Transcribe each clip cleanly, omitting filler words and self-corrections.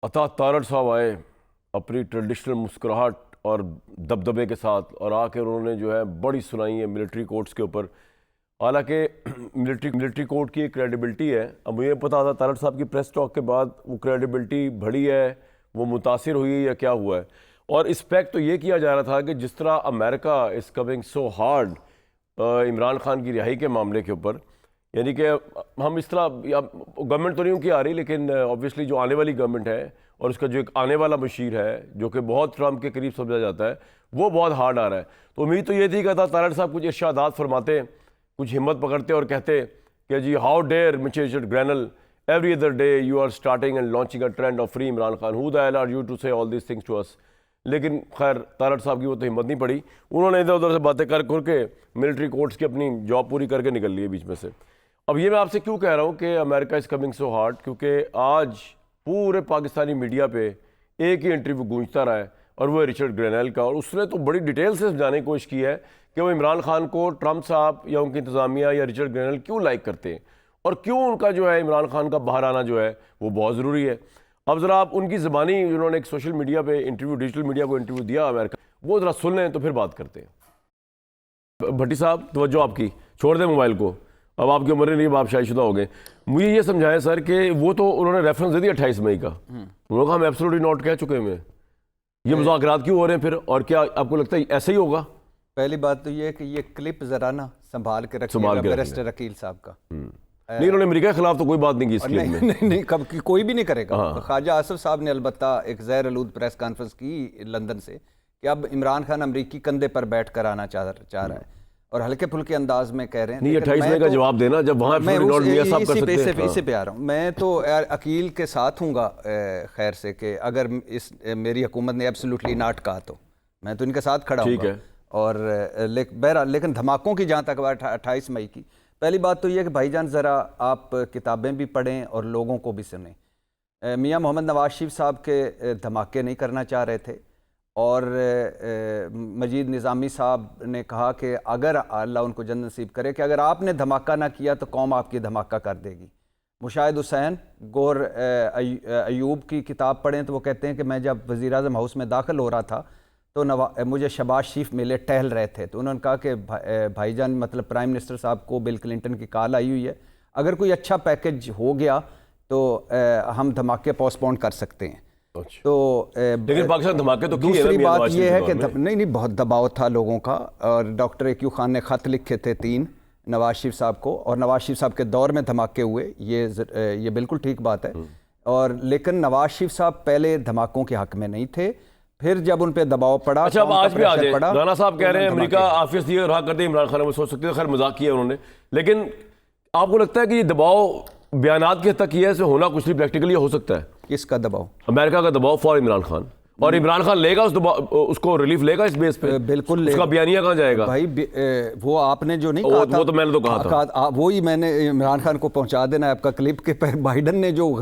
عطا تارڑ صاحب آئے اپنی ٹریڈیشنل مسکراہٹ اور دبدبے کے ساتھ، اور آ کے انہوں نے جو ہے بڑی سنائی ہے ملٹری کورٹس کے اوپر. حالانکہ ملٹری کورٹ کی ایک کریڈیبلٹی ہے. اب مجھے پتا تھا تارڑ صاحب کی پریس ٹاک کے بعد وہ کریڈیبلٹی بڑھی ہے، وہ متاثر ہوئی ہے یا کیا ہوا ہے. اور اسپیکٹ تو یہ کیا جا رہا تھا کہ جس طرح امریکہ is coming so hard Imran Khan کی رہائی کے معاملے کے اوپر، یعنی کہ ہم اس طرح گورنمنٹ تو نہیں کی آ رہی، لیکن آبویسلی جو آنے والی گورنمنٹ ہے اور اس کا جو ایک آنے والا مشیر ہے جو کہ بہت ٹرمپ کے قریب سمجھا جاتا ہے، وہ بہت ہارڈ آ رہا ہے. تو امید تو یہ تھی کہ تارڑ صاحب کچھ ارشادات فرماتے، کچھ ہمت پکڑتے اور کہتے کہ جی how dare Mr Richard Grenell every other day you are starting and launching a trend of free Imran Khan, who the hell are you to say all these things to us. لیکن خیر تارڑ صاحب کی وہ تو ہمت نہیں پڑی، انہوں نے ادھر ادھر سے باتیں کر کے ملٹری کورٹس کی اپنی جاب پوری کر کے نکل لی ہے بیچ میں سے. اب یہ میں آپ سے کیوں کہہ رہا ہوں کہ امریکہ از کمنگ سو ہارڈ، کیونکہ آج پورے پاکستانی میڈیا پہ ایک ہی انٹرویو گونجتا رہا ہے اور وہ رچرڈ گرینل کا، اور اس نے تو بڑی ڈیٹیل سے سمجھانے کی کوشش کی ہے کہ وہ عمران خان کو ٹرمپ صاحب یا ان کی انتظامیہ یا رچرڈ گرینل کیوں لائک کرتے ہیں اور کیوں ان کا جو ہے عمران خان کا باہر آنا جو ہے وہ بہت ضروری ہے. اب ذرا آپ ان کی زبانی، انہوں نے ایک سوشل میڈیا پہ انٹرویو، ڈیجیٹل میڈیا کو انٹرویو دیا امریکہ، وہ ذرا سن لیں تو پھر بات کرتے ہیں. بھٹی صاحب توجہ آپ کی، چھوڑ دیں موبائل کو، اب آپ کی عمر نہیں، اب آپ شادی شدہ ہو گئے. مجھے یہ سمجھائیں سر کہ وہ تو انہوں نے ریفرنس دے دیا 28 مئی کا، انہوں نے کہا ہم ایبسولوٹلی ناٹ کہہ چکے ہیں. یہ مذاکرات کیوں ہو رہے ہیں پھر، اور کیا آپ کو لگتا ہے ایسا ہی ہوگا؟ پہلی بات تو یہ ہے کہ یہ کلپ ذرا نا سنبھال کے رکھیے بیرسٹر عقیل صاحب کا. نہیں، انہوں نے امریکہ کے خلاف تو کوئی بات نہیں کی اس کلپ میں. نہیں، کب کوئی بھی نہیں کرے گا. خواجہ آصف صاحب نے البتہ ایک زیر آلود پریس کانفرنس کی لندن سے کہ اب عمران خان امریکی کندھے پر بیٹھ کر آنا چاہ رہا ہے، اور ہلکے پھلکے انداز میں کہہ رہے ہیں. نہیں، 28 مئی کا جواب دینا جب وہاں اسی پہ آ رہا ہوں. میں تو عقیل کے ساتھ ہوں گا خیر سے کہ اگر میری حکومت نے ایبسولوٹلی ناٹ کہا تو میں تو ان کے ساتھ کھڑا ہوں گا. اور بہرحال لیکن دھماکوں کی جہاں تک 28 مئی کی، پہلی بات تو یہ کہ بھائی جان ذرا آپ کتابیں بھی پڑھیں اور لوگوں کو بھی سنیں. میاں محمد نواز شریف صاحب کے دھماکے نہیں کرنا چاہ رہے تھے، اور مجید نظامی صاحب نے کہا کہ اگر اللہ ان کو جنت نصیب کرے کہ اگر آپ نے دھماکہ نہ کیا تو قوم آپ کی دھماکہ کر دے گی. مشاہد حسین گور ایوب کی کتاب پڑھیں تو وہ کہتے ہیں کہ میں جب وزیراعظم ہاؤس میں داخل ہو رہا تھا تو مجھے شہباز شریف ملے، ٹہل رہے تھے، تو انہوں نے کہا کہ بھائی جان مطلب پرائم منسٹر صاحب کو بل کلنٹن کی کال آئی ہوئی ہے، اگر کوئی اچھا پیکج ہو گیا تو ہم دھماکے پوسٹ پون کر سکتے ہیں. تو لیکن پاکستان دھماکے تو دوسری بات یہ ہے کہ نہیں بہت دباؤ تھا لوگوں کا، اور ڈاکٹر ایکیو خان نے خط لکھے تھے 3 نواز شریف صاحب کو، اور نواز شریف صاحب کے دور میں دھماکے ہوئے، یہ بالکل ٹھیک بات ہے. اور لیکن نواز شریف صاحب پہلے دھماکوں کے حق میں نہیں تھے، پھر جب ان پہ دباؤ پڑا. اچھا اب آج بھی آ جائے، رانا صاحب کہہ رہے ہیں امریکہ عافیت دیے رہا کر دے عمران خان، وہ سوچ سکتے ہیں خیر مذاق کیا انہوں نے، لیکن آپ کو لگتا ہے کہ یہ دباؤ بیانات کے حد تک یہ ہے ہونا کچھ نہیں، پریکٹیکلی ہو سکتا ہے؟ کس کا دباؤ؟ امریکہ کا دباؤ فار عمران خان، اور عمران خان لے گا اس کو ریلیف لے گا اس بیس پہ؟ بالکل. اس کا بیانیہ کہاں جائے گا بھائی؟ وہ آپ نے جو نہیں کہا تھا، وہ تو میں نے تو کہا تھا، وہی میں نے عمران خان کو پہنچا دینا ہے آپ کا کلپ کے. بائیڈن نے جو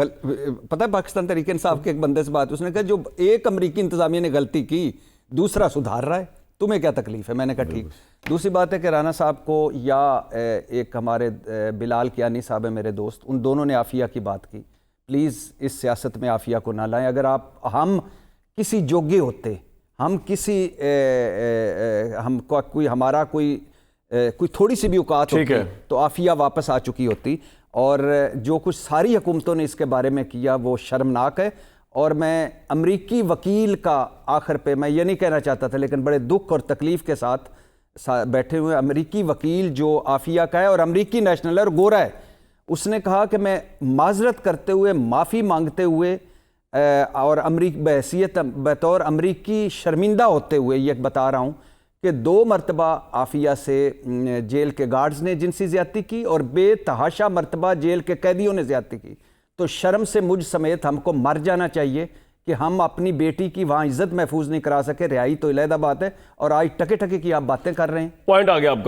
پتہ ہے پاکستان تحریک انصاف کے ایک بندے سے بات، اس نے کہا جو ایک امریکی انتظامیہ نے غلطی کی دوسرا سدھار رہا ہے، تمہیں کیا تکلیف ہے؟ میں نے کہا ٹھیک. دوسری بات ہے کہ رانا صاحب کو یا ایک ہمارے بلال کیانی صاحب ہیں میرے دوست، ان دونوں نے عافیہ کی بات کی. پلیز اس سیاست میں عافیہ کو نہ لائیں. اگر ہم کسی جوگے ہوتے، ہم کسی ہمارا کوئی تھوڑی سی بھی اوقات ہوتی تو عافیہ واپس آ چکی ہوتی. اور جو کچھ ساری حکومتوں نے اس کے بارے میں کیا وہ شرمناک ہے. اور میں امریکی وکیل کا آخر پہ میں یہ نہیں کہنا چاہتا تھا، لیکن بڑے دکھ اور تکلیف کے ساتھ بیٹھے ہوئے امریکی وکیل جو عافیہ کا ہے اور امریکی نیشنل ہے اور گورا ہے، اس نے کہا کہ میں معذرت کرتے ہوئے، معافی مانگتے ہوئے اور بحیثیت بطور امریکی شرمندہ ہوتے ہوئے یہ بتا رہا ہوں کہ 2 مرتبہ عافیہ سے جیل کے گارڈز نے جنسی زیادتی کی اور بے تحاشا مرتبہ جیل کے قیدیوں نے زیادتی کی. تو شرم سے مجھ سمیت ہم کو مر جانا چاہیے کہ ہم اپنی بیٹی کی وہاں عزت محفوظ نہیں کرا سکے. رہائی تو علیحدہ بات ہے، اور آج ٹکے ٹکے کی آپ باتیں کر رہے ہیں. پوائنٹ آ گیا آپ کا.